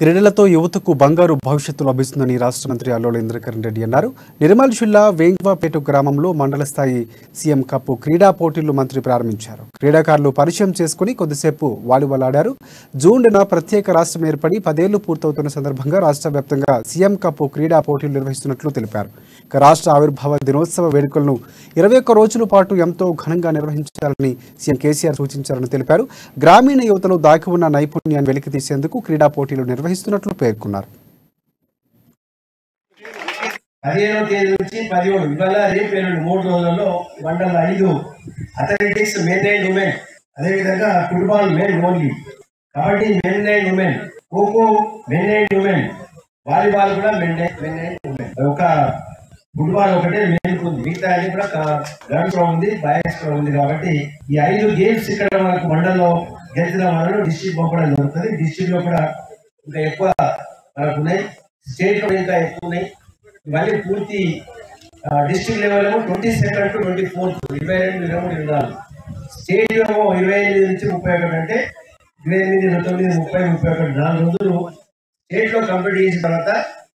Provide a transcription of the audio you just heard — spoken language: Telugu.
క్రీడలతో యువతకు బంగారు భవిష్యత్తు లభిస్తుందని రాష్ట్ర మంత్రి అల్లోల ఇంద్రకరణ్ రెడ్డి అన్నారు. నిర్మల్ జిల్లా వేంగవాపేట గ్రామంలో మండల స్థాయి సీఎం కప్ క్రీడా పోటీలు మంత్రి ప్రారంభించారు. క్రీడాకారులు పరిచయం చేసుకుని కొద్దిసేపు వాలీబాల్ ఆడారు. జూన్న ప్రత్యేక రాష్ట్రం ఏర్పడి 10 ఏళ్లు పూర్తవుతున్న సందర్భంగా రాష్ట్ర వ్యాప్తంగా సీఎం కప్ క్రీడా పోటీలు నిర్వహిస్తున్నట్లు తెలిపారు. రాష్ట్ర ఆవిర్భావ దినోత్సవ వేడుకలను 21 రోజుల పాటు ఎంతో ఘనంగా నిర్వహించాలని సీఎం కేసీఆర్ సూచించారని తెలిపారు. గ్రామీణ యువతలో దాగి ఉన్న నైపుణ్యాన్ని వెలికితీసేందుకు క్రీడా పోటీలు నిర్వహిస్తున్నట్లు పేర్కొన్నారు. 15వ తేదీ నుంచి 17 ఇవాళ రేపు 3 రోజులలో మండల 5 అథ్లెటిక్స్ మెన్ అండ్ ఉమెన్, అదేవిధంగా football men only, kabaddi men and women, kho kho men and women, volleyball కూడా మెన్ అండ్ ఉమెన్. ఒక ఫుట్బాల్ ఒకటే మెన్ ఉంది, మిగతా అన్ని కూడా గర్ల్స్ లో ఉంది, బాయ్స్ లో ఉంది. కాబట్టి ఈ 5 గేమ్స్ ఇక్కడ మనకు మండలంలో గెలిచిన వాళ్ళను డిస్ట్రిక్ట్ పంపడం జరుగుతుంది. డిస్ట్రిక్ట్ లో కూడా ఇంకా ఎక్కువ మనకు ఉన్నాయి, స్టేట్ లో ఇంకా ఎక్కువ ఉన్నాయి. ఇవన్నీ పూర్తి డిస్ట్రిక్ట్ లెవెల్ ఏమో 22 to 24, 22, 23, 24. స్టేట్ ఏమో 25 నుంచి 31, అంటే 28, 29, 30, 31 4 రోజులు స్టేట్ లో కంప్లీట్ చేసిన తర్వాత